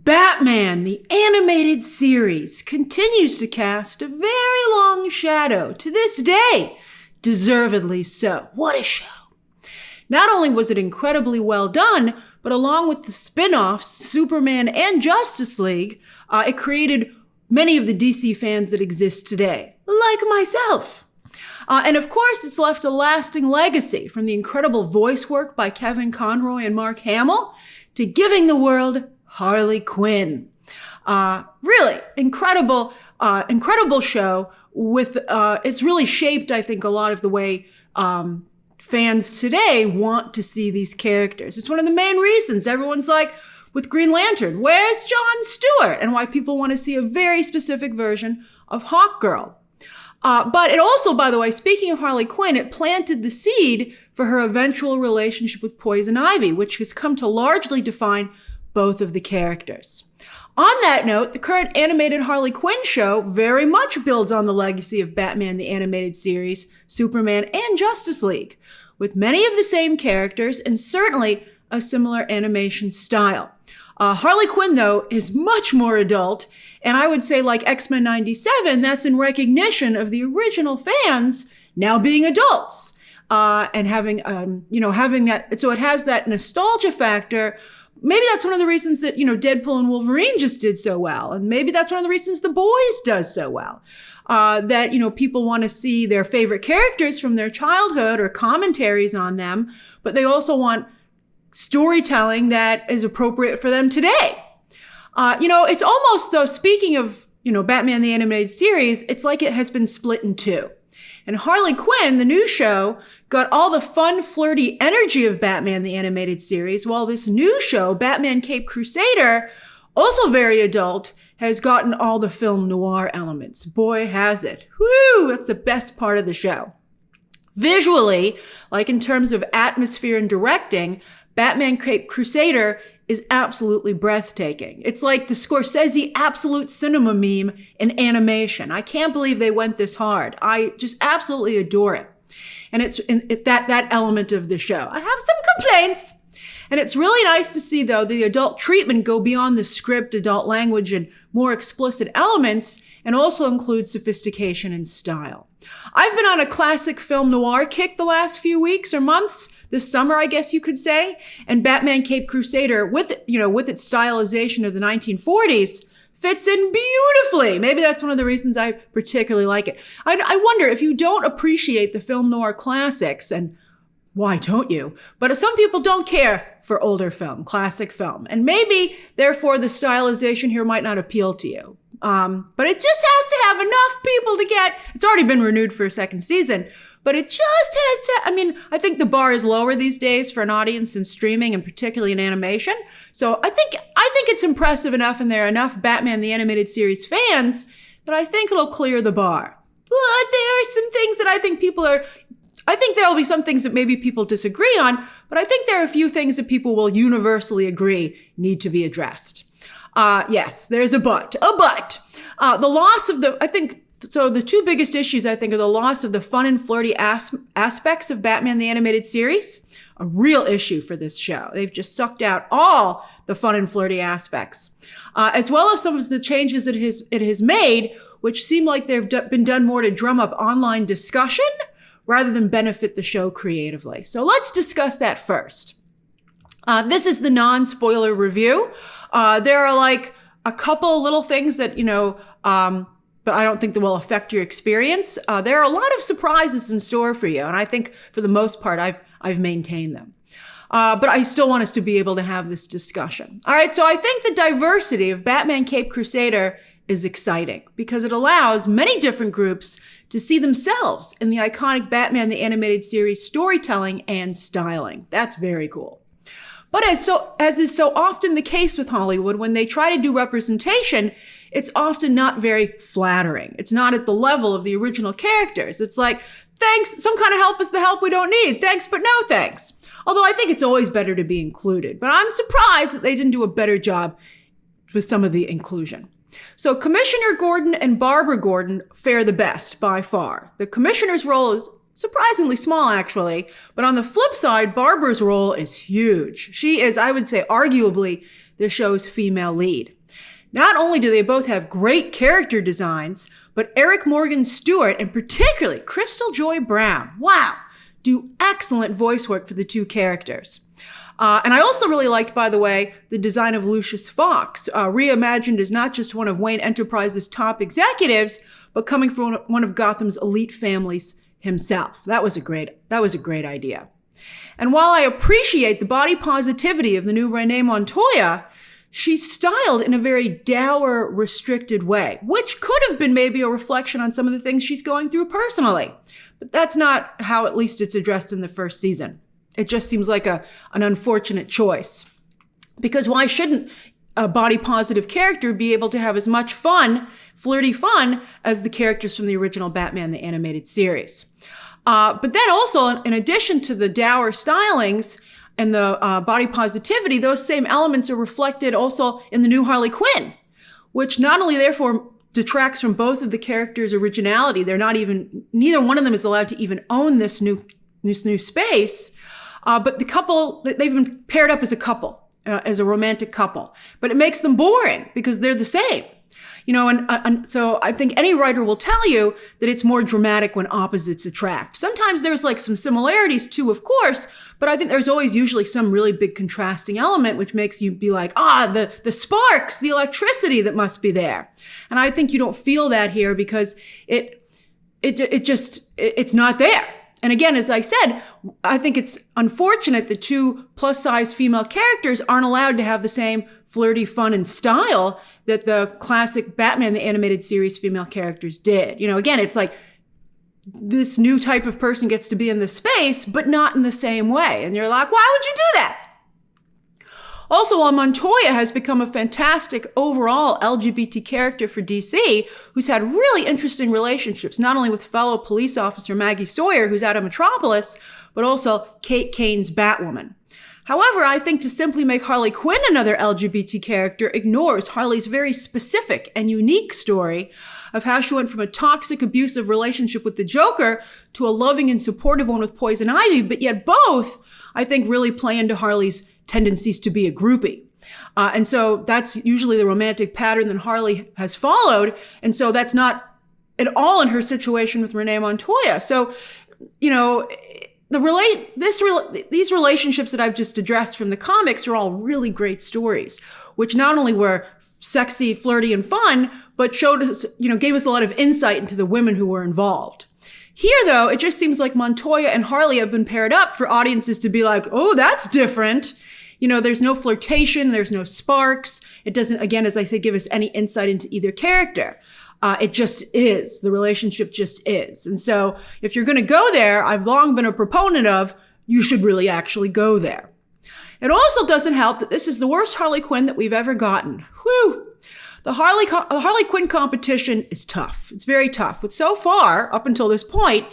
Batman, the animated series, continues to cast a very long shadow to this day. Deservedly so. What a show. Not only was it incredibly well done, but along with the spin-offs, Superman and Justice League, it created many of the DC fans that exist today, like myself. And of course, it's left a lasting legacy from the incredible voice work by Kevin Conroy and Mark Hamill to giving the world Harley Quinn. Really incredible show with, it's really shaped, I think, a lot of the way, fans today want to see these characters. It's one of the main reasons everyone's like, with Green Lantern, where's Jon Stewart? And why people want to see a very specific version of Hawkgirl. But it also, by the way, speaking of Harley Quinn, it planted the seed for her eventual relationship with Poison Ivy, which has come to largely define both of the characters. On that note, the current animated Harley Quinn show very much builds on the legacy of Batman the Animated Series, Superman, and Justice League, with many of the same characters and certainly a similar animation style. Harley Quinn, though, is much more adult, and I would say like X-Men 97, that's in recognition of the original fans now being adults, and having that, so it has that nostalgia factor. Maybe that's one of the reasons that, Deadpool and Wolverine just did so well. And maybe that's one of the reasons The Boys does so well. That, people want to see their favorite characters from their childhood or commentaries on them, but they also want storytelling that is appropriate for them today. It's almost, though, speaking of, Batman the Animated Series, it's like it has been split in two. And Harley Quinn, the new show, got all the fun, flirty energy of Batman the Animated Series, while this new show, Batman Caped Crusader, also very adult, has gotten all the film noir elements. Boy, has it. Woo! That's the best part of the show. Visually, like in terms of atmosphere and directing, Batman Caped Crusader is absolutely breathtaking. It's like the Scorsese absolute cinema meme in animation. I can't believe they went this hard. I just absolutely adore it. And it's that element of the show. I have some complaints. And it's really nice to see, though, the adult treatment go beyond the script, adult language, and more explicit elements, and also include sophistication and style. I've been on a classic film noir kick the last few weeks or months, this summer, I guess you could say, and Batman Caped Crusader, with its stylization of the 1940s, fits in beautifully. Maybe that's one of the reasons I particularly like it. I wonder if you don't appreciate the film noir classics, and why don't you? But some people don't care for older film, classic film. And maybe, therefore, the stylization here might not appeal to you. But it just has to have enough people to get, it's already been renewed for a second season, but it just has to, I think the bar is lower these days for an audience in streaming and particularly in animation. So I think it's impressive enough and there are enough Batman the Animated Series fans that I think it'll clear the bar. But there are some things that I think there will be some things that maybe people disagree on, but I think there are a few things that people will universally agree need to be addressed. Yes, there's a but. The loss of the two biggest issues, I think, are the loss of the fun and flirty aspects of Batman the Animated Series, a real issue for this show. They've just sucked out all the fun and flirty aspects, as well as some of the changes that it has made, which seem like they've been done more to drum up online discussion rather than benefit the show creatively. So let's discuss that first. This is the non-spoiler review. There are like a couple little things that, but I don't think that will affect your experience. There are a lot of surprises in store for you. And I think for the most part, I've maintained them. But I still want us to be able to have this discussion. All right. So I think the diversity of Batman Caped Crusader is exciting because it allows many different groups to see themselves in the iconic Batman the Animated Series storytelling and styling. That's very cool. But as is so often the case with Hollywood, when they try to do representation, it's often not very flattering. It's not at the level of the original characters. It's like, thanks, some kind of help is the help we don't need. Thanks, but no thanks. Although I think it's always better to be included. But I'm surprised that they didn't do a better job with some of the inclusion. So Commissioner Gordon and Barbara Gordon fare the best by far. The commissioner's role is surprisingly small, actually. But on the flip side, Barbara's role is huge. She is, I would say, arguably the show's female lead. Not only do they both have great character designs, but Eric Morgan Stewart and particularly Crystal Joy Brown, wow, do excellent voice work for the two characters. And I also really liked, by the way, the design of Lucius Fox, reimagined as not just one of Wayne Enterprises' top executives, but coming from one of Gotham's elite families himself. That was a great idea. And while I appreciate the body positivity of the new Renee Montoya, she's styled in a very dour, restricted way, which could have been maybe a reflection on some of the things she's going through personally. But that's not how at least it's addressed in the first season. It just seems like an unfortunate choice. Because why shouldn't a body positive character be able to have as much fun, flirty fun, as the characters from the original Batman, the animated series? But then also, in addition to the dour stylings and the body positivity, those same elements are reflected also in the new Harley Quinn, which not only therefore detracts from both of the characters' originality, neither one of them is allowed to even own this new space, but the couple, they've been paired up as a couple, as a romantic couple, but it makes them boring because they're the same. And so I think any writer will tell you that it's more dramatic when opposites attract. Sometimes there's like some similarities too, of course, but I think there's always usually some really big contrasting element which makes you be like, the sparks, the electricity that must be there. And I think you don't feel that here because it's not there. And again, as I said, I think it's unfortunate the two plus-size female characters aren't allowed to have the same flirty fun and style that the classic Batman, the animated series female characters did. Again, it's like this new type of person gets to be in the space, but not in the same way. And you're like, why would you do that? Also, while Montoya has become a fantastic overall LGBT character for DC, who's had really interesting relationships, not only with fellow police officer Maggie Sawyer, who's out of Metropolis, but also Kate Kane's Batwoman. However, I think to simply make Harley Quinn another LGBT character ignores Harley's very specific and unique story of how she went from a toxic, abusive relationship with the Joker to a loving and supportive one with Poison Ivy, but yet both, I think, really play into Harley's tendencies to be a groupie. And so that's usually the romantic pattern that Harley has followed. And so that's not at all in her situation with Renee Montoya. So, these relationships that I've just addressed from the comics are all really great stories, which not only were sexy, flirty, and fun, but showed us, gave us a lot of insight into the women who were involved. Here, though, it just seems like Montoya and Harley have been paired up for audiences to be like, oh, that's different. There's no flirtation, there's no sparks. It doesn't, again, as I say, give us any insight into either character. It just is. The relationship just is. And so if you're going to go there, I've long been a proponent of, you should really actually go there. It also doesn't help that this is the worst Harley Quinn that we've ever gotten. Whew! The Harley Quinn competition is tough. It's very tough. With so far, up until this point,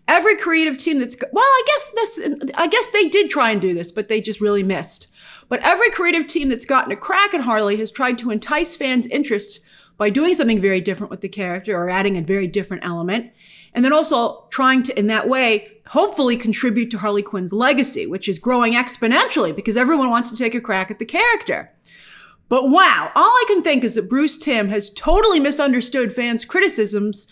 every creative team I guess they did try and do this, but they just really missed. But every creative team that's gotten a crack at Harley has tried to entice fans' interest by doing something very different with the character or adding a very different element. And then also trying to, in that way, hopefully contribute to Harley Quinn's legacy, which is growing exponentially because everyone wants to take a crack at the character. But wow, all I can think is that Bruce Timm has totally misunderstood fans' criticisms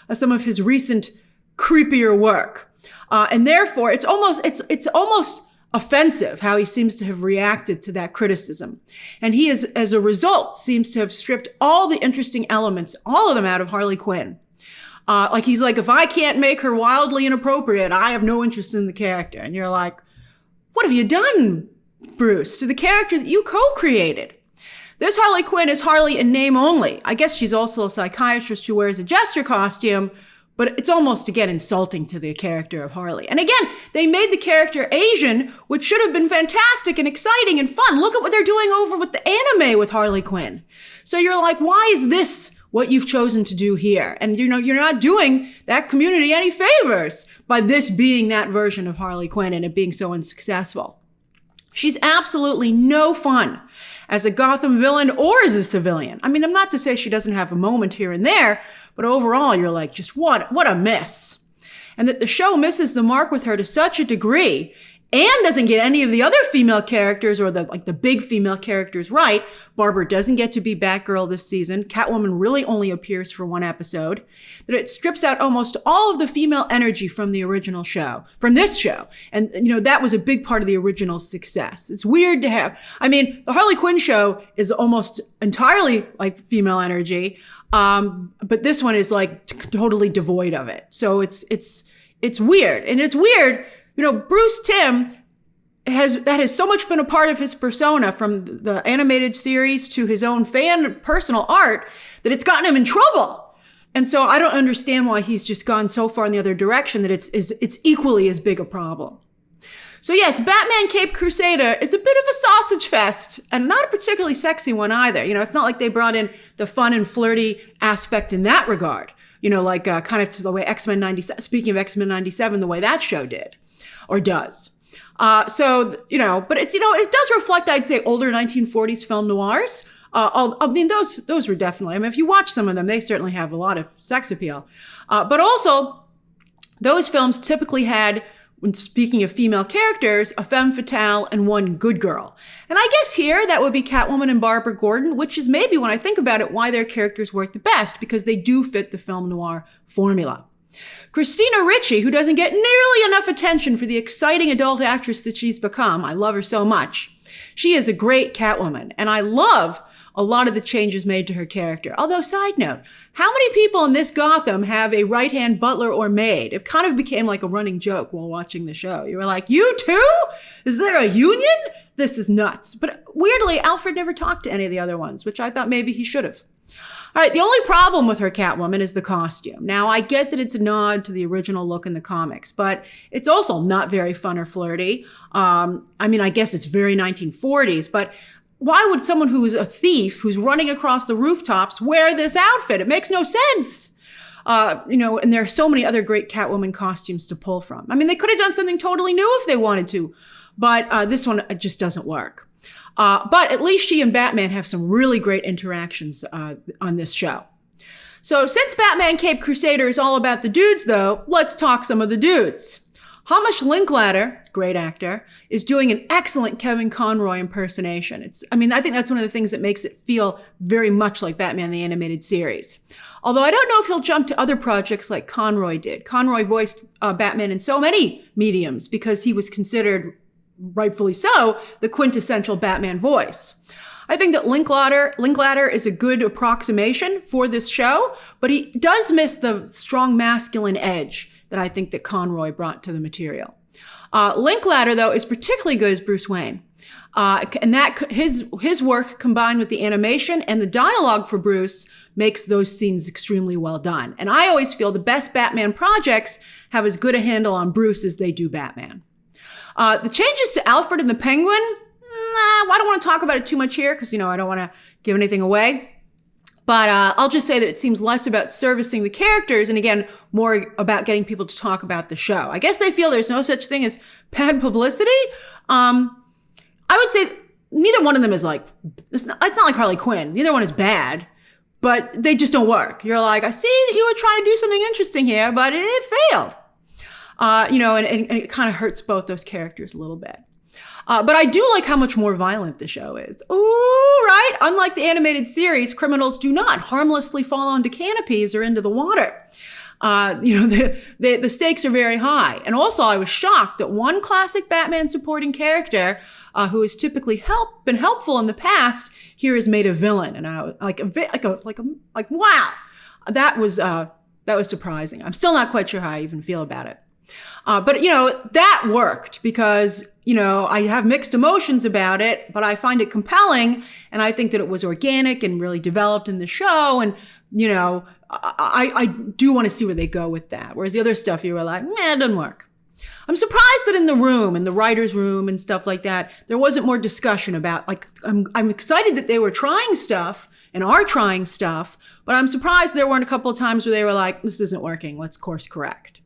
of some of his recent creepier work. And therefore, it's almost offensive how he seems to have reacted to that criticism. And he is, as a result, seems to have stripped all the interesting elements, all of them out of Harley Quinn. He's like, if I can't make her wildly inappropriate, I have no interest in the character. And you're like, what have you done, Bruce, to the character that you co-created? This Harley Quinn is Harley in name only. I guess she's also a psychiatrist who wears a jester costume, but it's almost, again, insulting to the character of Harley. And again, they made the character Asian, which should have been fantastic and exciting and fun. Look at what they're doing over with the anime with Harley Quinn. So you're like, why is this what you've chosen to do here? And you're not doing that community any favors by this being that version of Harley Quinn and it being so unsuccessful. She's absolutely no fun as a Gotham villain or as a civilian. I mean, I'm not to say she doesn't have a moment here and there, but overall, you're like, just what a miss. And that the show misses the mark with her to such a degree, and doesn't get any of the other female characters or the big female characters right. Barbara doesn't get to be Batgirl this season. Catwoman really only appears for one episode. That it strips out almost all of the female energy from the original show, from this show. And, that was a big part of the original success. It's weird to have, the Harley Quinn show is almost entirely like female energy. But this one is like totally devoid of it. So it's weird. And it's weird, Bruce Timm has so much been a part of his persona from the animated series to his own fan personal art that it's gotten him in trouble. And so I don't understand why he's just gone so far in the other direction that it's equally as big a problem. So yes, Batman Caped Crusader is a bit of a sausage fest and not a particularly sexy one either. It's not like they brought in the fun and flirty aspect in that regard. Kind of to the way X-Men 97, speaking of X-Men 97, the way that show did or does. But it's, it does reflect, I'd say, older 1940s film noirs. Those were definitely, if you watch some of them, they certainly have a lot of sex appeal. But also, those films typically had, when speaking of female characters, a femme fatale and one good girl. And I guess here that would be Catwoman and Barbara Gordon, which is maybe, when I think about it, why their characters work the best, because they do fit the film noir formula. Christina Ricci, who doesn't get nearly enough attention for the exciting adult actress that she's become, I love her so much. She is a great Catwoman, and I love a lot of the changes made to her character. Although, side note, how many people in this Gotham have a right-hand butler or maid? It kind of became like a running joke while watching the show. You were like, you too? Is there a union? This is nuts. But weirdly, Alfred never talked to any of the other ones, which I thought maybe he should have. All right, the only problem with her Catwoman is the costume. Now, I get that it's a nod to the original look in the comics, but it's also not very fun or flirty. I guess it's very 1940s, but why would someone who is a thief, who's running across the rooftops, wear this outfit? It makes no sense. And there are so many other great Catwoman costumes to pull from. They could have done something totally new if they wanted to, but this one just doesn't work. But at least she and Batman have some really great interactions on this show. So since Batman Caped Crusader is all about the dudes, though, let's talk some of the dudes. Hamish Linklater, great actor, is doing an excellent Kevin Conroy impersonation. I think that's one of the things that makes it feel very much like Batman the Animated Series. Although I don't know if he'll jump to other projects like Conroy did. Conroy voiced Batman in so many mediums because he was considered, rightfully so, the quintessential Batman voice. I think that Linklater is a good approximation for this show, but he does miss the strong masculine edge that I think that Conroy brought to the material. Linklater, though, is particularly good as Bruce Wayne. And that his work combined with the animation and the dialogue for Bruce makes those scenes extremely well done. And I always feel the best Batman projects have as good a handle on Bruce as they do Batman. The changes to Alfred and the Penguin, I don't want to talk about it too much here because, I don't want to give anything away. But I'll just say that it seems less about servicing the characters and, again, more about getting people to talk about the show. I guess they feel there's no such thing as bad publicity. I would say neither one of them is like, it's not like Harley Quinn. Neither one is bad, but they just don't work. You're like, I see that you were trying to do something interesting here, but it failed. And it kind of hurts both those characters a little bit. But I do like how much more violent the show is. Ooh, right? Unlike the animated series, criminals do not harmlessly fall onto canopies or into the water. The stakes are very high. And also, I was shocked that one classic Batman supporting character, who has typically been helpful in the past, here is made a villain. And I was like, wow, that was surprising. I'm still not quite sure how I even feel about it. But that worked because, I have mixed emotions about it, but I find it compelling. And I think that it was organic and really developed in the show. And, I do want to see where they go with that. Whereas the other stuff, you were like, it doesn't work. I'm surprised that in the writer's room and stuff like that, there wasn't more discussion about, I'm excited that they were trying stuff and are trying stuff, but I'm surprised there weren't a couple of times where they were like, this isn't working. Let's course correct.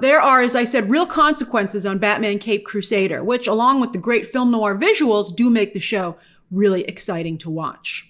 There are, as I said, real consequences on Batman Caped Crusader, which, along with the great film noir visuals, do make the show really exciting to watch.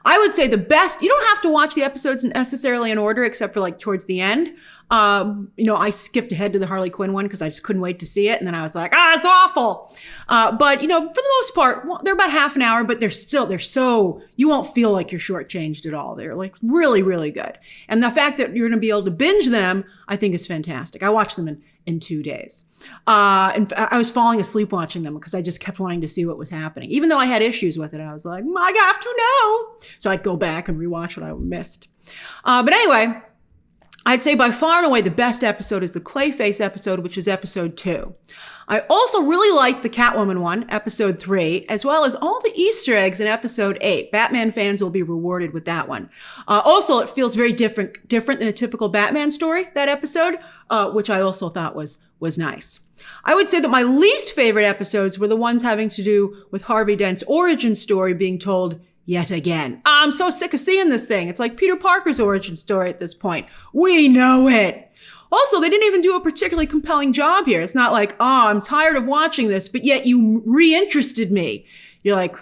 I would say the best, you don't have to watch the episodes necessarily in order, except for like towards the end. I skipped ahead to the Harley Quinn one because I just couldn't wait to see it. And then I was like, it's awful. But for the most part, they're about half an hour, but they're so, you won't feel like you're shortchanged at all. They're like really, really good. And the fact that you're going to be able to binge them, I think is fantastic. I watched them in 2 days. And I was falling asleep watching them because I just kept wanting to see what was happening. Even though I had issues with it, I was like, I have to know. So I'd go back and rewatch what I missed. But anyway, I'd say by far and away the best episode is the Clayface episode, which is episode 2. I also really liked the Catwoman one, episode 3, as well as all the Easter eggs in episode 8. Batman fans will be rewarded with that one. Also, it feels very different than a typical Batman story, that episode, which I also thought was nice. I would say that my least favorite episodes were the ones having to do with Harvey Dent's origin story being told yet again. I'm so sick of seeing this thing. It's like Peter Parker's origin story at this point. We know it. Also, they didn't even do a particularly compelling job here. It's not like, I'm tired of watching this, but yet you reinterested me. You're like,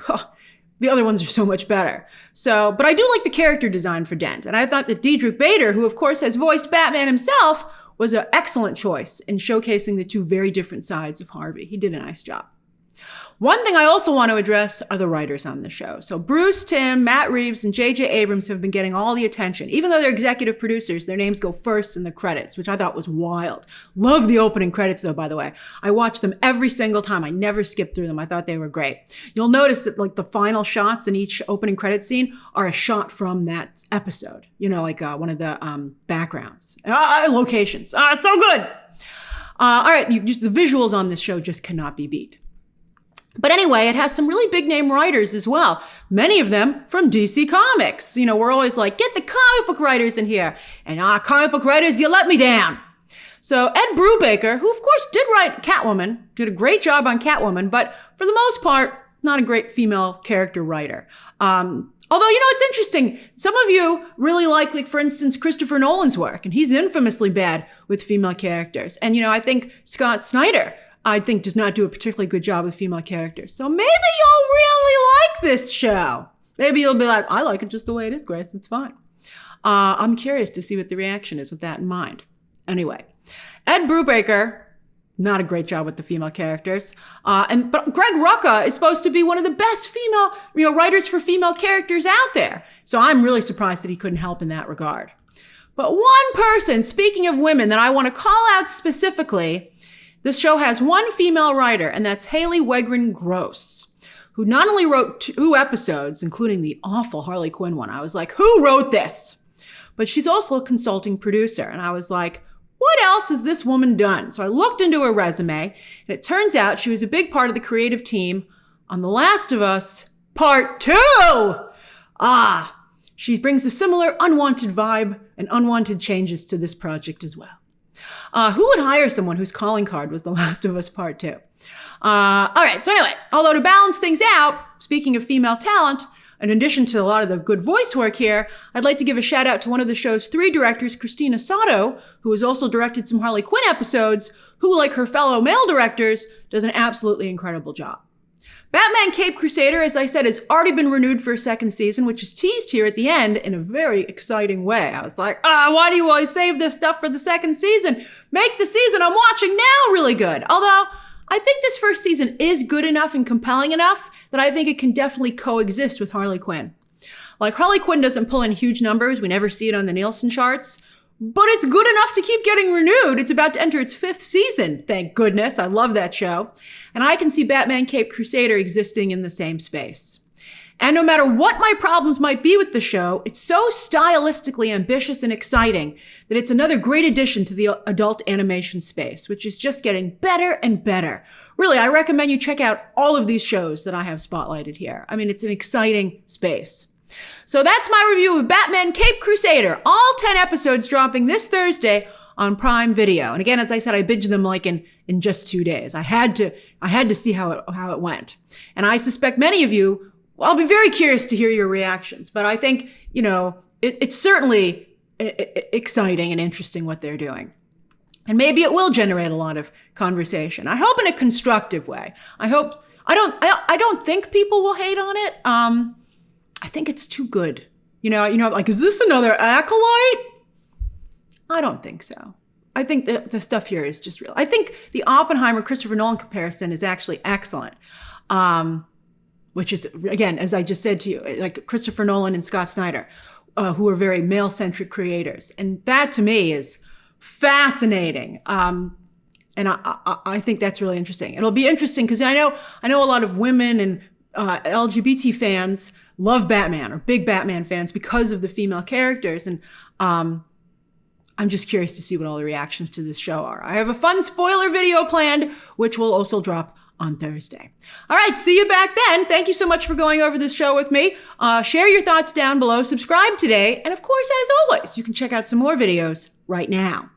the other ones are so much better. But I do like the character design for Dent. And I thought that Diedrich Bader, who of course has voiced Batman himself, was an excellent choice in showcasing the two very different sides of Harvey. He did a nice job. One thing I also want to address are the writers on the show. So Bruce, Timm, Matt Reeves, and J.J. Abrams have been getting all the attention. Even though they're executive producers, their names go first in the credits, which I thought was wild. Love the opening credits, though, by the way. I watched them every single time. I never skipped through them. I thought they were great. You'll notice that like the final shots in each opening credit scene are a shot from that episode. One of the backgrounds. Locations. It's so good. All right, the visuals on this show just cannot be beat. But anyway, it has some really big name writers as well. Many of them from DC Comics. We're always like, get the comic book writers in here. And comic book writers, you let me down. So Ed Brubaker, who of course did write Catwoman, did a great job on Catwoman, but for the most part, not a great female character writer. Although, it's interesting. Some of you really like, for instance, Christopher Nolan's work, and he's infamously bad with female characters. And, I think Scott Snyder, does not do a particularly good job with female characters. So maybe you'll really like this show. Maybe you'll be like, I like it just the way it is, Grace. It's fine. I'm curious to see what the reaction is with that in mind. Anyway, Ed Brubaker, not a great job with the female characters. But Greg Rucka is supposed to be one of the best female, writers for female characters out there. So I'm really surprised that he couldn't help in that regard. But one person, speaking of women, that I want to call out specifically, this show has one female writer, and that's Haley Wegrin Gross, who not only wrote 2 episodes, including the awful Harley Quinn one. I was like, who wrote this? But she's also a consulting producer. And I was like, what else has this woman done? So I looked into her resume, and it turns out she was a big part of the creative team on The Last of Us Part 2. She brings a similar unwanted vibe and unwanted changes to this project as well. Who would hire someone whose calling card was The Last of Us Part 2? All right, so anyway, although to balance things out, speaking of female talent, in addition to a lot of the good voice work here, I'd like to give a shout out to one of the show's 3 directors, Christina Sato, who has also directed some Harley Quinn episodes, who, like her fellow male directors, does an absolutely incredible job. Batman Caped Crusader, as I said, has already been renewed for a 2nd season, which is teased here at the end in a very exciting way. I was like, why do you always save this stuff for the 2nd season? Make the season I'm watching now really good. Although, I think this 1st season is good enough and compelling enough that I think it can definitely coexist with Harley Quinn. Like, Harley Quinn doesn't pull in huge numbers. We never see it on the Nielsen charts. But it's good enough to keep getting renewed. It's about to enter its 5th season. Thank goodness. I love that show. And I can see Batman Caped Crusader existing in the same space. And no matter what my problems might be with the show, it's so stylistically ambitious and exciting that it's another great addition to the adult animation space, which is just getting better and better. Really, I recommend you check out all of these shows that I have spotlighted here. I mean, it's an exciting space. So that's my review of Batman Caped Crusader. All 10 episodes dropping this Thursday on Prime Video. And again, as I said, I binged them like in just 2 days. I had to see how it went. And I suspect many of you, well, I'll be very curious to hear your reactions. But I think, it's certainly exciting and interesting what they're doing. And maybe it will generate a lot of conversation. I hope in a constructive way. I don't think people will hate on it. I think it's too good. Like, is this another Acolyte? I don't think so. I think the stuff here is just real. I think the Oppenheimer Christopher Nolan comparison is actually excellent. Which is, again, as I just said to you, like Christopher Nolan and Scott Snyder, who are very male-centric creators. And that to me is fascinating. And I think that's really interesting. It'll be interesting because I know a lot of women and LGBT fans love Batman, or big Batman fans, because of the female characters. And I'm just curious to see what all the reactions to this show are. I have a fun spoiler video planned, which will also drop on Thursday. All right, see you back then. Thank you so much for going over this show with me. Share your thoughts down below, subscribe today, and of course, as always, you can check out some more videos right now.